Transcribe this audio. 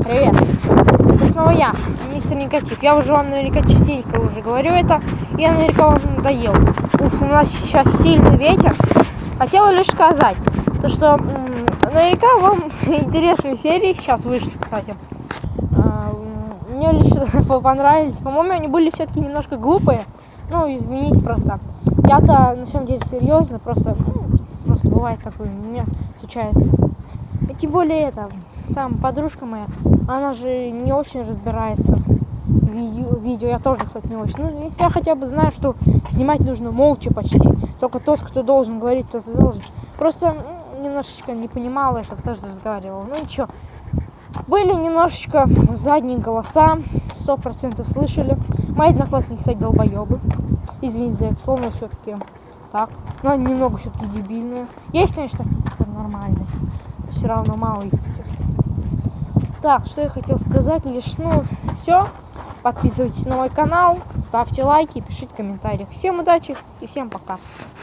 Привет, это снова я, мистер Негатив. Я уже вам наверняка частенько уже говорю это, и я наверняка вам надоел. У нас сейчас сильный ветер. Хотела лишь сказать, то что наверняка вам интересные серии сейчас вышли, кстати. Мне лично понравились. По-моему, они были все-таки немножко глупые. Ну, извините просто. Я-то на самом деле серьезно, просто бывает такое, у меня случается. И тем более там подружка моя, она же не очень разбирается в видео, я тоже, кстати, не очень. Ну, я хотя бы знаю, что снимать нужно молча почти. Только тот, кто должен говорить, тот и должен. Просто немножечко не понимала, я как-то разговаривала. Ну ничего. Были немножечко задние голоса, 100% слышали. Мои одноклассники, кстати, долбоебы. Извините за это слово, но все-таки так. Но они немного все-таки дебильные. Есть, конечно, нормальные. Но все равно мало их, честно. Так, что я хотел сказать лишь, все. Подписывайтесь на мой канал, ставьте лайки, пишите комментарии. Всем удачи и всем пока.